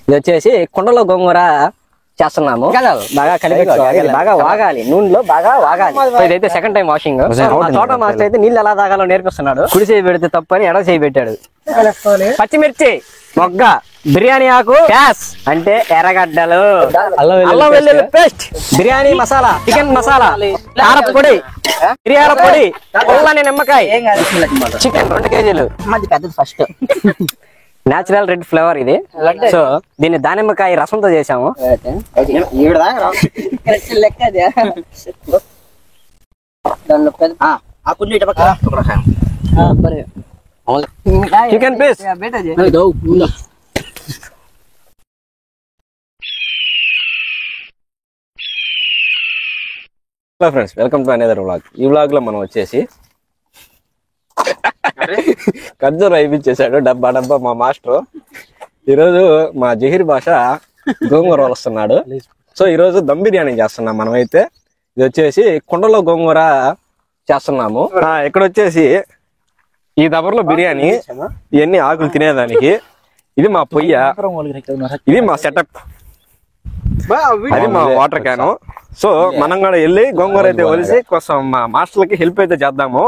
ఇది వచ్చేసి కుండలో గోంగూర చేస్తున్నాము. బాగా కలిపెట్టుకోవాలి, బాగా వాగాలి, నూనెలో బాగా వాగాలి. ఇదైతే సెకండ్ టైం వాషింగ్. తోట మాస్టర్ అయితే నీళ్ళు ఎలా తాగాలో నేర్పిస్తున్నాడు. కుడి చేయి పెడితే తప్పు అని ఎడవ చేయి పెట్టాడు. పచ్చిమిర్చి, మొగ్గ, బిర్యానీ ఆకు, గ్యాస్ అంటే ఎర్రగడ్డలు, అల్లం వెల్లుల్లి పేస్ట్, బిర్యానీ మసాలా, చికెన్ మసాలా, కారపు పొడి, మిరియాల పొడి, పుల్లని నిమ్మకాయ, చికెన్ 2 కేజీలు. ఫస్ట్ నేచురల్ రెడ్ ఫ్లేవర్ ఇది. సో దీన్ని దానిమ్మకాయ రసంతో చేసాము. Chicken piece. Hello friends, welcome to another vlog. ఈ వ్లాగ్ లో మనం వచ్చేసి ఖర్జూర అయిపించేశాడు డబ్బా మా మాస్టర్. ఈరోజు మా జహీర్ భాష గోంగూర వస్తున్నాడు. సో ఈరోజు దమ్ బిర్యానీ చేస్తున్నాం మనం. అయితే ఇది వచ్చేసి కుండలో గోంగూర చేస్తున్నాము. ఇక్కడ వచ్చేసి ఈ దబర్లో బిర్యానీ, ఇవన్నీ ఆకులు తినేదానికి. ఇది మా పొయ్య, ఇది మా సెటప్, అది మా వాటర్ క్యాను. సో మనం కూడా వెళ్ళి గోంగూర అయితే ఒలిసి కోసం మా మాస్టర్లకి హెల్ప్ అయితే చేద్దాము.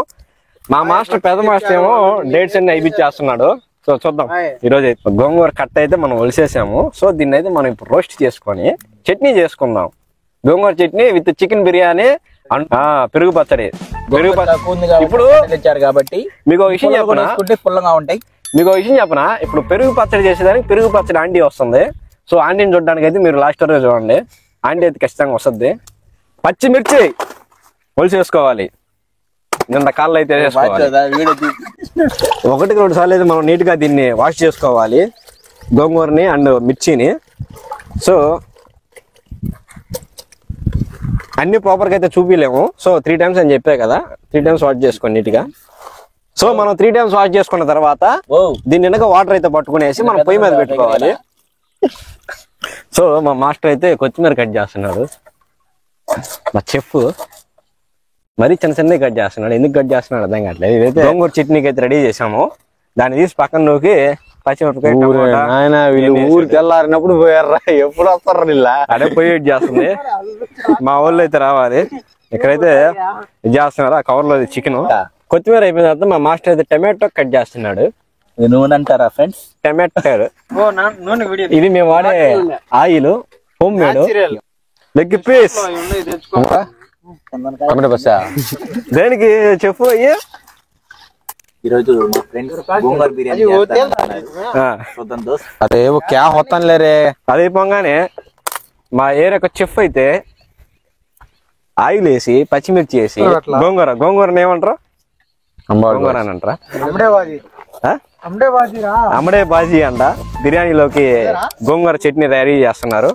మా మాస్టర్ పెద్ద మాస్టర్ ఏమో డేట్స్ అన్ని అయిపించేస్తున్నాడు. సో చూద్దాం. ఈరోజు అయితే గోంగూర కట్ట అయితే మనం ఒలిసేసాము. సో దీన్ని అయితే మనం ఇప్పుడు రోస్ట్ చేసుకొని చట్నీ చేసుకుందాం. గోంగూర చట్నీ విత్ చికెన్ బిర్యానీ, పెరుగు పచ్చడి. ఇప్పుడు కాబట్టి మీకు ఒక విషయం చెప్పనా, ఫుల్గా ఉంటాయి. మీకు ఒక విషయం చెప్పనా, ఇప్పుడు పెరుగు పచ్చడి చేసేదానికి పెరుగు పచ్చడి ఆంటీ వస్తుంది. సో ఆంటీని చూడడానికి అయితే మీరు లాస్ట్ వరకు చూడండి. ఆంటీ అయితే ఖచ్చితంగా వస్తుంది. పచ్చిమిర్చి ఒలిసేసుకోవాలి. నిన్న కాళ్ళు అయితే వేసుకోవాలి. 1-2 సార్లు అయితే మనం నీట్ గా దీన్ని వాష్ చేసుకోవాలి, గోంగూరని అండ్ మిర్చిని. సో అన్ని ప్రాపర్ గా అయితే చూపిలేము. సో 3 టైమ్స్ అని చెప్పే కదా, 3 టైమ్స్ వాష్ చేసుకోండి నీట్ గా. సో మనం 3 టైమ్స్ వాష్ చేసుకున్న తర్వాత దీన్ని వెనక వాటర్ అయితే పట్టుకునేసి మనం పొయ్యి మీద పెట్టుకోవాలి. సో మా మాస్టర్ అయితే కొత్తిమీర కట్ చేస్తున్నాడు. మా చెఫ్ మరీ చిన్న కట్ చేస్తున్నాడు. ఎందుకు కట్ చేస్తున్నాడు అర్థం కావట్లేదు. ఇదైతే గోంగూర చట్నీకి అయితే రెడీ చేసాము. దాన్ని తీసి పక్కన నూకి పచ్చిమిరపకాయ, ఊరికి వెళ్ళారినప్పుడు పోయారా, ఎప్పుడు వస్తారా ఇలా అదే పోయి వెయిట్ చేస్తుంది. మా వాళ్ళు అయితే రావాలి. ఇక్కడైతే ఇది చేస్తున్నారు. ఆ కవర్ లో చికెన్, కొత్తిమీర అయిపోయిన తర్వాత మా మాస్టర్ అయితే టమాటో కట్ చేస్తున్నాడు. నూనె అంటారా ఫ్రెండ్స్? టమాటో. ఇది మేము వాడే oil, homemade leg piece. దేనికి చెప్పు అయ్యా. ఈరోజు మా ఫ్రెండ్స్ గోంగూర బిర్యానీ అదే క్యా హోతాను లేరే. అది అయిపోగానే మా ఏరియా చెఫ్ అయితే ఆయిల్ వేసి పచ్చిమిర్చి వేసి గోంగూరని ఏమంటారు, గోంగూర అని అంటారా, అమ్మడే బాజీ అంట. బిర్యానీలోకి గోంగూర చట్నీ తయారీ చేస్తున్నారు.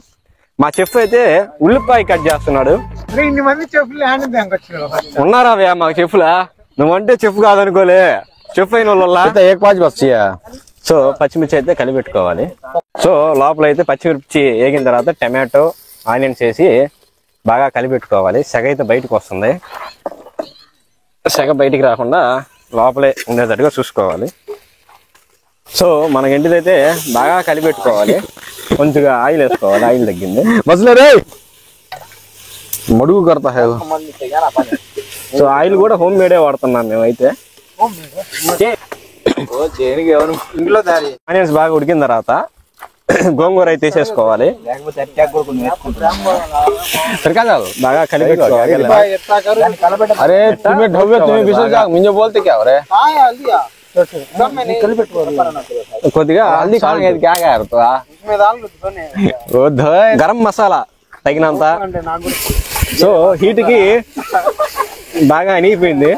మా చెఫ్ అయితే ఉల్లిపాయ కట్ చేస్తున్నాడు. ఉన్నారా మాకు చెఫ్లా? నువ్వంటే చెఫ్ కాదనుకోలే, చెఫ్ అయిన వాళ్ళు. సో పచ్చిమిర్చి అయితే కలిపెట్టుకోవాలి. సో లోపల అయితే పచ్చిమిర్చి వేగిన తర్వాత టమాటో, ఆనియన్స్ వేసి బాగా కలిపెట్టుకోవాలి. సెగ అయితే బయటకు వస్తుంది. సెగ బయటికి రాకుండా లోపలే ఉండేటట్టుగా చూసుకోవాలి. సో మన ఇంటిదైతే బాగా కలిపెట్టుకోవాలి. కొంచెంగా ఆయిల్ వేసుకోవాలి. ఆయిల్ తగ్గింది మసలే మడుగు కడతా. సో ఆయిల్ కూడా హోమ్ మేడే వాడుతున్నాం మేమైతే. ఆనియన్స్ బాగా ఉడికిన తర్వాత గోంగూర అయితే వేసేసుకోవాలి. బాగా కలిపెట్టుకోవాలి. అరే కొద్దిగా గరం మసాలా తగినంత. సో హీట్ కి బాగా అనిగిపోయింది.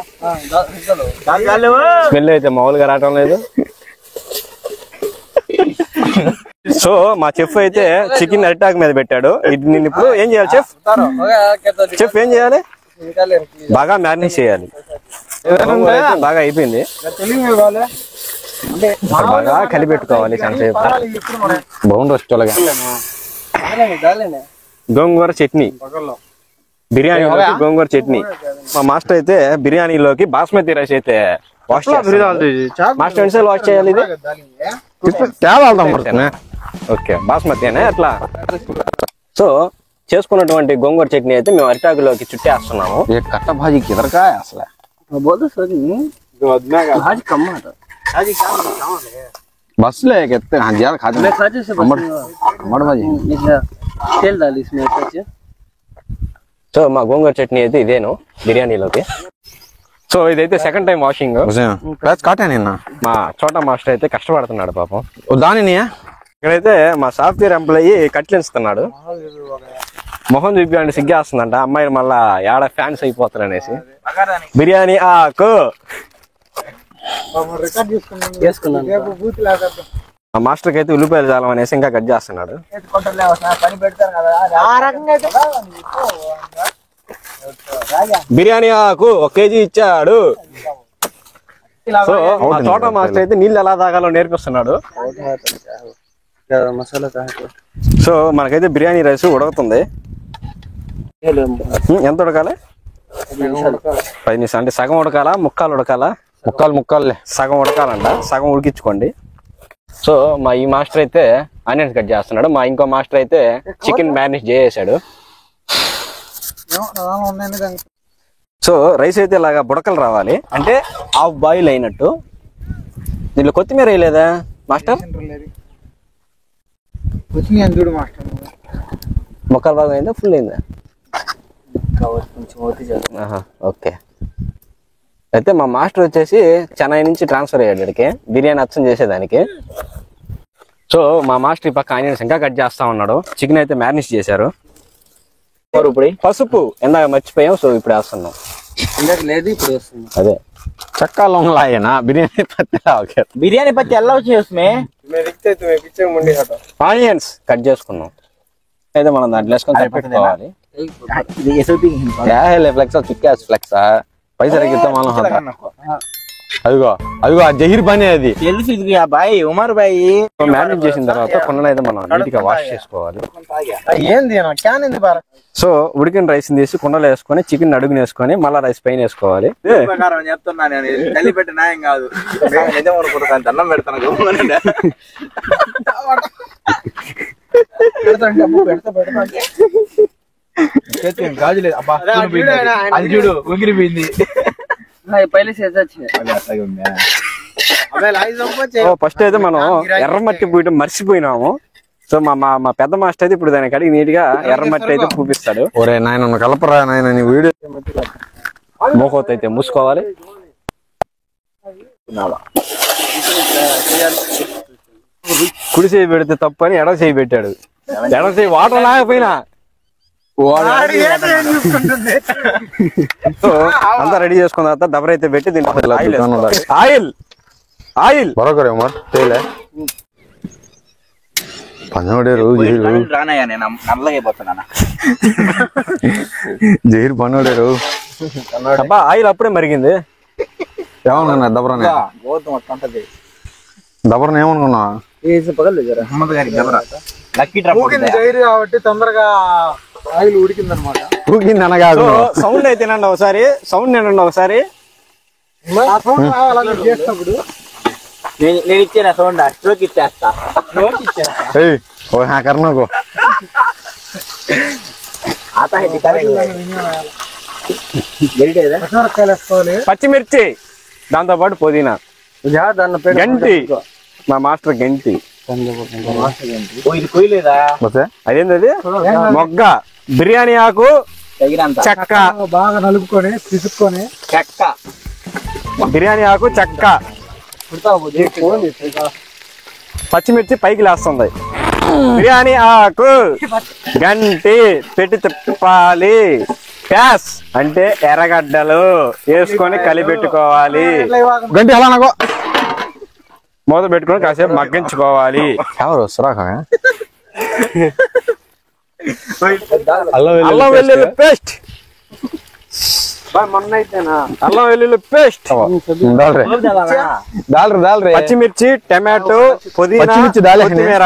స్మెల్ అయితే మామూలుగా రావటం లేదు. సో మా చెఫ్ అయితే చికెన్ అరిటాక్ మీద పెట్టాడు. ఇది నేను ఇప్పుడు ఏం చేయాలి చెఫ్? చెఫ్ ఏం చేయాలి? బాగా మ్యారినేట్ చేయాలి. బాగా అయిపోయింది. బాగా కలిపెట్టుకోవాలి. బాగుండొచ్చు చొలగా. గోంగూర చట్నీ బిర్యానీ, గోంగూర చట్నీ. మా మాస్టర్ అయితే బిర్యానీలోకి బాస్మతి రైస్ అయితే వాష్ చేయాలి. మాస్టర్ ఎన్నిసార్లు వాష్ చేయాలి? ఇది ఓకే బాస్మతి అనే అట్లా. సో చేసుకున్నటువంటి గోంగూర చట్నీ అయితే మేము అరిటాకులోకి చుట్టేస్తున్నాము. కట్ట భాజీ కిదరకాయ అసలు बस ले कहते हैं ज्यादा खाते हैं अमर भाजी तेल डाल इसमें अच्छे। సో మా గోంగూర చట్నీ అయితే ఇదేను బిర్యానీలోకి. సో ఇదైతే సెకండ్ టైం వాషింగ్. प्याज काटे नहीं ना మా చోటా మాస్టర్ అయితే కష్టపడుతున్నాడు పాపం. वो दाने नहीं है ఇక్కడైతే మా సాఫ్ట్వేర్ ఎంప్లాయీ కట్లిస్తున్నాడు. మొహం చూపించండి సిగ్గేస్తుందంట అమ్మాయిలు మళ్ళా ఏడ ఫ్యాన్స్ అయిపోతారు అనేసి. బిర్యానీ ఆకు మా మాస్టర్కి అయితే ఉల్లిపాయలు చాలం అనేసి ఇంకా కట్ చేస్తున్నాడు. బిర్యానీ ఆకు 1 కేజీ ఇచ్చాడు. సో మా చోటా మాస్టర్ అయితే నీళ్ళు ఎలా తాగాలో నేర్పిస్తున్నాడు. సో మనకైతే బిర్యానీ రైస్ ఉడుకుతుంది. ఎంత ఉడకాలి? 10 నిమిషాలు. అంటే సగం ఉడకాలా ముక్కాలు ఉడకాలా? ముక్కలు సగం ఉడకాలంట. సగం ఉడికించుకోండి. సో మా ఈ మాస్టర్ అయితే ఆనియన్స్ కట్ చేస్తున్నాడు. మా ఇంకో మాస్టర్ అయితే చికెన్ మ్యారినేట్ చేసాడు. సో రైస్ అయితే ఇలాగా బుడకలు రావాలి అంటే హాఫ్ బాయిల్ అయినట్టు. దీంట్లో కొత్తిమీర వేయలేదా మాస్టర్? ముక్కలు బాగా అయిందా ఫుల్ అయిందా? ఓకే. అయితే మా మాస్టర్ వచ్చేసి చెన్నై నుంచి ట్రాన్స్ఫర్ అయ్యాడు ఇక్కడికి బిర్యానీ అచ్చం చేసేదానికి. సో మా మాస్టర్ ఈ పక్క ఆనియన్స్ ఇంకా కట్ చేస్తా ఉన్నాడు. చికెన్ అయితే మ్యారినేట్ చేశారు. ఇప్పుడు పసుపు ఎందాక మర్చిపోయాం. సో ఇప్పుడు వేస్తున్నాం. లేదు ఇప్పుడు వస్తుంది. అదే चक्का लौंग लाए ना बिरयानी पत्ते ओके बिरयानी पत्ते अल्लाह వచ్చే उसमें ఆనియన్స్ కట్ చేసుకున్నాం. అయితే మనం దాంట్లో వేసుకొని పెట్టుకోవాలి. ఫ్లెక్స్ చిక్కేస్ ఫ్లెక్స్ పైసలు ఎక్కిస్తాం మనం. అదిగో అదిగో ఆ జహీర్ పని అది తెలుసు ఇది బాయ్ ఉమర్ బాయ్. మ్యారినేట్ చేసిన తర్వాత కొండను అయితే మనం నీట్ గా వాష్ చేసుకోవాలి. ఏంది క్యాన్ బార. సో ఉడికిన రైస్ తీసి కుండలో వేసుకొని చికెన్ అడుగుని వేసుకొని మళ్ళీ రైస్ పైన వేసుకోవాలి. చెప్తున్నా నేను తల్లి పెట్టి న్యాయం కాదు. నిజం అనుకుంటాను అన్నం పెడతాను. గాజులేదు అబ్బా అది చూడు ఉంగిరిపోయింది. ఫస్ట్ అయితే మనం ఎర్రమట్టి పూయటం మర్చిపోయినాము. సో మా పెద్ద మాస్టర్ అయితే ఇప్పుడు దానికి అడిగి నీట్ గా ఎర్రమట్టి అయితే చూపిస్తాడు. ఒరే నాయన కలపరా నాయన నీ వీడియో మోకోత అయితే మూసుకోవాలి. కుడి చేయి పెడితే తప్పు అని ఎడవ చేయి పెట్టాడు. ఎడవ చేయి వాటర్ లాగపోయినా సో అంతా రెడీ చేసుకున్న తర్వాత దబర అయితే పెట్టి దీంట్లో ఆయిల్ ఆయిల్ బరోకరే ఉమర్ తేలే పనోడేరు జహీర్ పనోడేరు అబ్బా ఆయిల్ అప్పుడే మరిగింది. ఏమనుకున్నా దబరనే దబరని ఏమనుకున్నా కాబట్టి తొందరగా ఆయిల్ ఉడికిందనమాట. ఊకింది అనగాదు. సౌండ్ అయితే వినండి ఒకసారి. సౌండ్ వినండి ఒకసారి. నేను ఇచ్చిన సౌండ్ స్ట్రోక్ ఇచ్చేస్తా. ఓ కర్ణకు పచ్చిమిర్చి దాంతో పాటు పుదీనా గంటి మా మాస్టర్ గంటి. అదేంటది మొగ్గ బిర్యానీ ఆకు చెక్క బాగా నలుపుకొని పిసుక్కొని చెక్క బిర్యానీ ఆకు చెక్క పచ్చిమిర్చి పైకి లేస్తుంది. బిర్యానీ ఆకు గంటి పెట్టి తిప్పాలి. ప్యాస్ అంటే ఎర్రగడ్డలు వేసుకొని కలిపెట్టుకోవాలి. గంటి అలా నాకు మూత పెట్టుకొని కాసేపు మగ్గించుకోవాలి. ఎవరు సురాఖ అల్లం వెల్లుల్లి పేస్ట్ అల్లం వెల్లుల్లి పేస్ట్ పచ్చిమిర్చి టమాటో పుదీనా కొత్తిమీర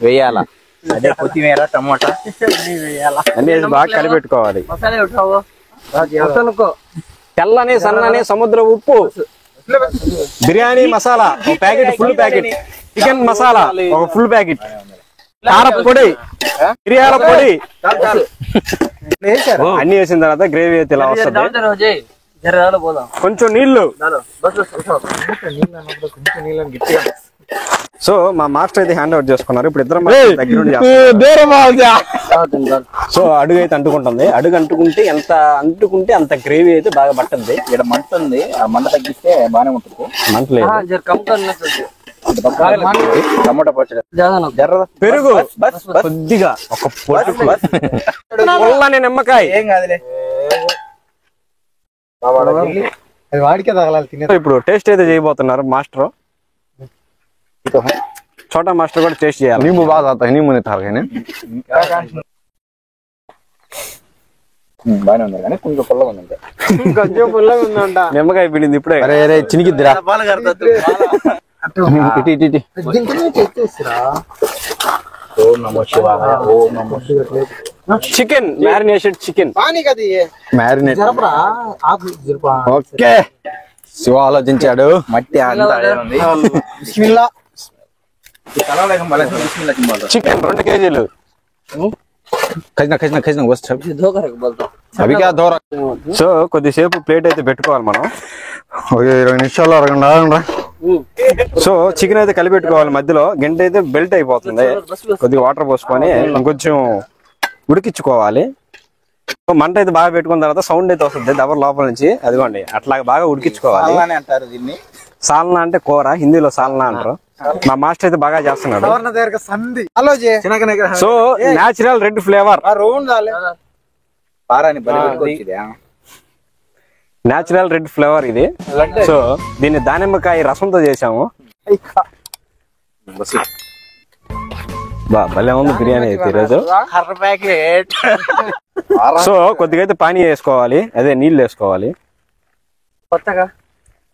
వేయాల. అదే కొత్తిమీర టమోటా అన్ని బాగా కలిపెట్టుకోవాలి. తెల్లని సన్నని సముద్ర ఉప్పు biryani masala packet full packet chicken masala ఒక ఫుల్ ప్యాకెట్, కారపొడి, మిరియాల పొడి అన్ని వేసిన తర్వాత గ్రేవీ అయితే ఇలా వస్తుంది. కొంచెం నీళ్లు. సో మా మాస్టర్ అయితే హ్యాండ్ అవుట్ చేసుకున్నారు. ఇప్పుడు ఇద్దరం దగ్గర నుండి సో అడుగు అయితే అంటుకుంటుంది. అడుగు అంటుకుంటే అంత గ్రేవీ అయితే బాగా పట్టద్ది. ఇక్కడ మంట ఉంది, ఆ మంట తగ్గిస్తే బాగానే ఉంటుంది. మంట లేదు. టమాటా పచ్చడి, పెరుగు కొద్దిగా, ఒక పొల్లని నిమ్మకాయ. ఏం కాదులే. వాడికే తగలాలి తినే. ఇప్పుడు టేస్ట్ అయితే చేయబోతున్నారు మాస్టర్. చోటా మాస్టర్ కూడా టేస్ట్ చేయాలి. नींबू बात आता है नींबू नहीं था బాగానే ఉంది కానీ కొంచెం పుల్లగా ఉంది. కొంచెం పుల్లగా ఉందంట. నిమ్మకాయ పిండింది ఇప్పుడే. अरे अरे चिनिकिद्दिरा इटी इटी इटी ఓం నమో శివాయ, ఓం నమో శివాయ. Chicken marinated chicken. మ్యారినేట్ జరపా. ఓకే. శివ ఆలోచించాడు. మట్టి అంతా అదే ఉంది. ఈ కలవలేక మళ్ళీ బిస్మిల్లాహ్ సింబల్. చికెన్ 2 కేజీలు. ఖజనా ఖజనా ఖజనా వస్తా అవి క్యా దోర. సో కొద్దిసేపు ప్లేట్ అయితే పెట్టుకోవాలి మనం. 20 నిమిషాలు అరగంట. సో చికెన్ అయితే కలిపెట్టుకోవాలి. మధ్యలో గంట అయితే బెల్ట్ అయిపోతుంది. కొద్దిగా వాటర్ పోసుకొని ఇంకొంచెం ఉడికించుకోవాలి. మంట అయితే బాగా పెట్టుకున్న తర్వాత సౌండ్ అయితే వస్తుంది దబర్ లోపల నుంచి. అదిగోండి అట్లా బాగా ఉడికించుకోవాలి. అలానే అంటారు దీన్ని. సాల్నా అంటే కూర, హిందీలో సాల్నా అంటారు. మా మాస్టర్ అయితే బాగా చేస్తున్నాడు. So natural red flavour, natural red flavour ఇది. సో దీన్ని దానిమ్మకాయ రసంతో చేసాము. భలే ఉంది బిర్యానీ అయితే ఈరోజు. సో కొద్దిగా అయితే పానీ వేసుకోవాలి, అదే నీళ్ళు వేసుకోవాలి.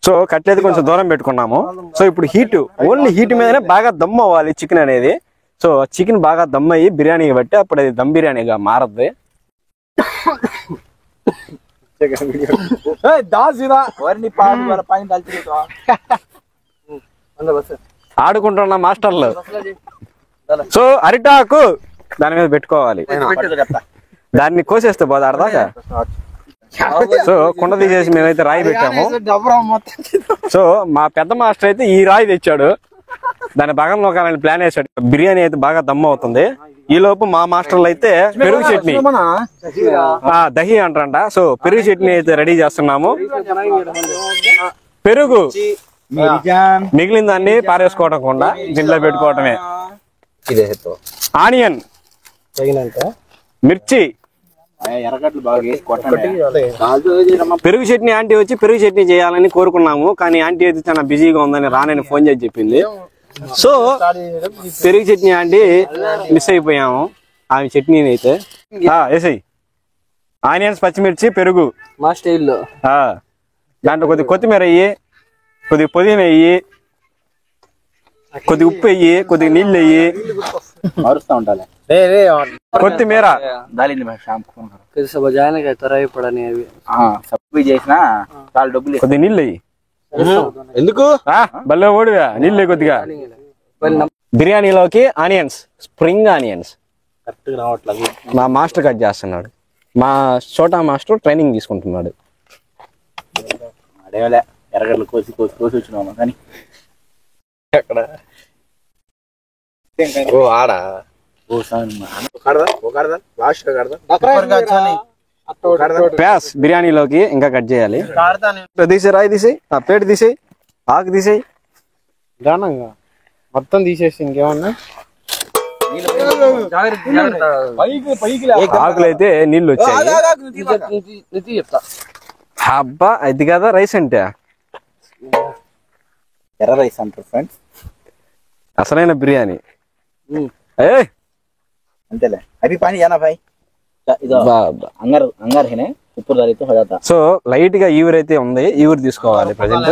సో కట్లయితే కొంచెం దూరం పెట్టుకున్నాము. సో ఇప్పుడు హీట్, ఓన్లీ హీట్ మీదనే బాగా దమ్ అవ్వాలి చికెన్ అనేది. సో చికెన్ బాగా దమ్ అయ్యి బిర్యానీకి బట్టి అప్పుడు అది దమ్ బిర్యానీగా మారద్ది. ఆడుకుంటున్న మాస్టర్లు. సో అరిటాకు దాని మీద పెట్టుకోవాలి. దాన్ని కోసేస్తే పోదా అర్థాక. సో కుండ తీసేసి మేమైతే రాయి పెట్టాము. సో మా పెద్ద మాస్టర్ అయితే ఈ రాయి తెచ్చాడు, దాని భాగంలో కావాలని ప్లాన్ వేసాడు. బిర్యానీ అయితే బాగా దమ్ అవుతుంది. ఈ లోపు మా మాస్టర్లు అయితే పెరుగు చట్నీ, దహి అంటారంట. సో పెరుగు చట్నీ అయితే రెడీ చేస్తున్నాము. పెరుగు మిగిలిన దాన్ని పారేసుకోవడం కుండా దీంట్లో పెట్టుకోవటమే. ఆనియన్, మిర్చి, ఎర్రగడ్డలు బాగా వేసి కొట్టండి. పెరుగు చట్నీ ఆంటీ వచ్చి పెరుగు చట్నీ చేయాలని కోరుకున్నాము, కానీ ఆంటీ అయితే చాలా బిజీగా ఉందని రానని ఫోన్ చేసి చెప్పింది. సో పెరుగు చట్నీ ఆంటీ మిస్ అయిపోయాము. ఆమె చట్నీని అయితే వేసాయి. ఆనియన్స్, పచ్చిమిర్చి, పెరుగు మా స్టైల్లో. దాంట్లో కొద్దిగా కొత్తిమీర వెయ్యి, కొద్దిగా పుదీనా వెయ్యి, కొద్దిగా ఉప్పు వెయ్యి, కొద్దిగా నీళ్ళు వెయ్యి, మారుస్తా ఉండాలి. కొత్తిమీర చేసిన చాలా డబ్బులు. కొద్దిగా నీళ్ళు వెయ్యి. ఎందుకు భలే ఓడివా, నీళ్ళు కొద్దిగా. బిర్యానీలోకి ఆనియన్స్, స్ప్రింగ్ ఆనియన్స్ మా మాస్టర్ కట్ చేస్తున్నాడు. మా చోటా మాస్టర్ ట్రైనింగ్ తీసుకుంటున్నాడు. అడేవలే ఎర్రగడ్డలు కోసి కోసి కోసి వచ్చినాము కానీ ప్యాస్ బిర్యానీలోకి ఇంకా కట్ చేయాలి. తీసే రాయి తీసేయి, ఆ ప్లేట్ తీసేయి, ఆకు తీసేయి. దానంగా మొత్తం తీసేసి ఇంకేమన్నా ఆకులు అయితే నీళ్ళు వచ్చాయి. అబ్బా అది కదా రైస్ అంటే. ఎర్ర రైస్ అంటారు ఫ్రెండ్స్, అసలైన బిర్యానీ. అంతేలే. అభి పానీ జానా భాయ్. అంగర్ అంగర్ హేనే ऊपर डाले तो हो जाता. సో లైట్ గా ఈవురైతే ఉంది, ఈవురు తీసుకోవాలి ప్రెజెంట్.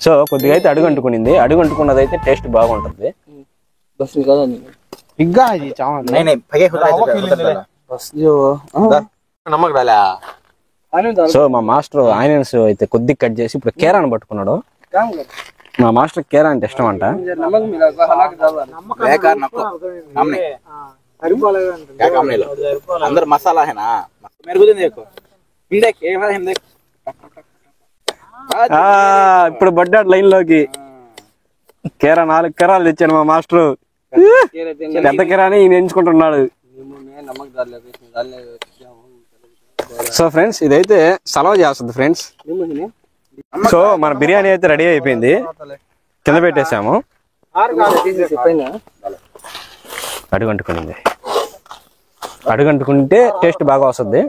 సో కొద్దిగా అయితే అడుగు అంటుకునింది. అడుగు అంటుకున్నది అయితే టేస్ట్ బాగుంటది. पिग्गा है जी चावल नहीं नहीं भगे होता है बस जो नमक डाला సో మా మాస్టర్ ఆనియన్స్ అయితే కొద్దిగా కట్ చేసి ఇప్పుడు కేరాని పట్టుకున్నాడు. మా మాస్టర్ కేరా అంటే ఇష్టం అంట. बेकार नको सामने क्या काम नहीं लो अंदर मसाला है ना मेरे को देखो ये देख एक बार हम देख ఇప్పుడు పడ్డాడు లైన్ లోకి. కేరా 4 కేరాలు తెచ్చాను మా మాస్టర్. పెద్ద కేరాని ఈయన ఎంచుకుంటున్నాడు. సో ఫ్రెండ్స్ ఇదైతే సలవ చేస్తుంది ఫ్రెండ్స్. సో మన బిర్యానీ అయితే రెడీ అయిపోయింది, కింద పెట్టేసాము. అడుగంటుకుంటే టేస్ట్ బాగా వస్తుంది.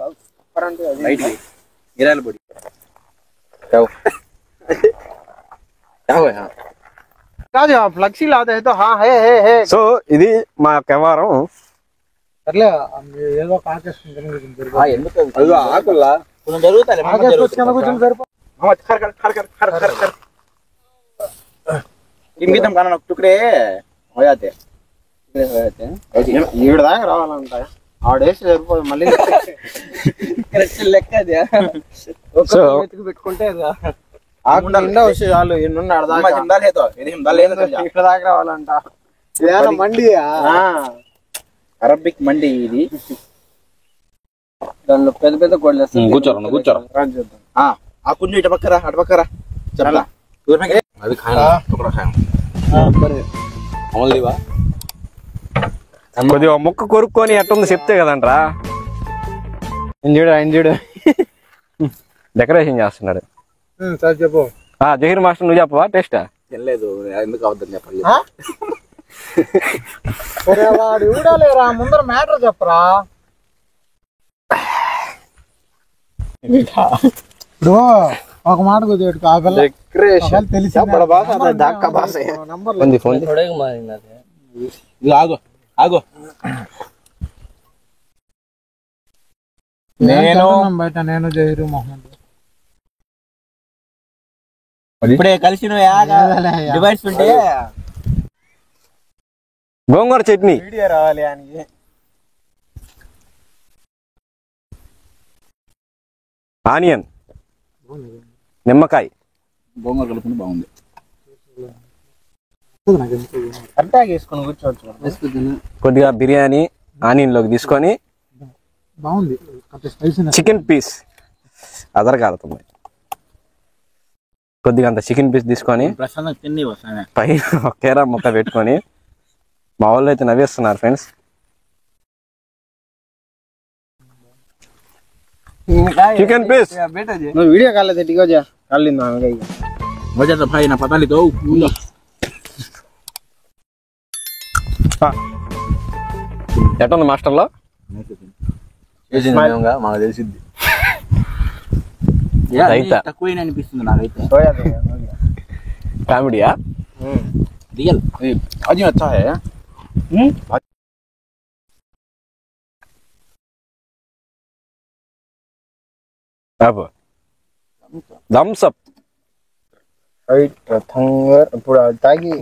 ఫ్లెక్సీ లాదే తో హా హే హే హే. సో ఇది మా వ్యవహారం. సర్లే ఏదో కాకేసుకుంటాను అయ్యో ఆకుల్లా కొంచెం జరుగుతాలే కొంచెం సరిపో मत खर खर खर खर खर खर खर इनकी तुम खाना टुकड़े हो जाते ఈవిడ దాకా రావాలంట. ఆడేసి సరిపోదు మళ్ళీ లెక్క సో పెట్టుకుంటే ఆకు నిండా వచ్చి చాలు. ఎన్నున్న हिमदाल है तो यदि हिमदाल है तो ఇక్కడ దాకా రావాలంట. ఇదేనా మండియా? అరబిక్ మండి ఇది. దానిలో పెద్ద పెద్ద గొడ్లు కూర్చోరా ఆ కుంజు ఇటు పక్కరా చెప్పలా అది ఖానా టुकड़ा खाएंगे अमल दीवा కొద్దిగా ముక్క కొరుక్కొని ఎట్టుందో చెప్తే కదంట్రా. ఇంజుడు డెకరేషన్ చేస్తున్నాడు. సరే చెప్పు. జహీర్ మాస్టర్ నువ్వు చెప్పవా టేస్ట్? లేదు ఎందుకు అవద్దని చెప్పండి. వాడు ఇవ్వడాలేరా ముందర మ్యాటర్ చెప్పరా. ఇప్పుడు ఒక మాట కుదిపెట్టుకో. ఆ పిల్ల తెలిసి ఆగో ఆగో నేను బయట నేను జహీరు మొహమ్మద్ ఇప్పుడే కలిసి డివైడ్స్ ఉంటే గోంగూర చట్నీ వీడియో రావాలి ఆయనకి. ఆనియన్ నిమ్మకాయ గోంగూర కలుపుకుంటే బాగుంది. కరెక్ట్గా వేసుకొని కూర్చోవచ్చు. కొద్దిగా బిర్యానీ ఆనియన్ లోకి తీసుకొని బాగుంది. చికెన్ పీస్ అదరగాడుతుంది. కొద్దిగా అంత చికెన్ పీస్ తీసుకొని ప్రశాంతంగా తిని వస్తానే పైన ఒక కేరా ముక్క పెట్టుకొని మా వాళ్ళు అయితే నవ్వేస్తున్నారు friends. Chicken piece video call ठीक हो जा कर लेना वजह तो भाई ना पता नहीं तो ఎట్టుంది మాస్టర్ లో మాకు తెలిసింది రైతా తక్కువ అనిపిస్తుంది నాకైతే. కామెడీయా రియల్ అది अच्छा है బాబు థమ్స్ అప్ ఇప్పుడు తాగి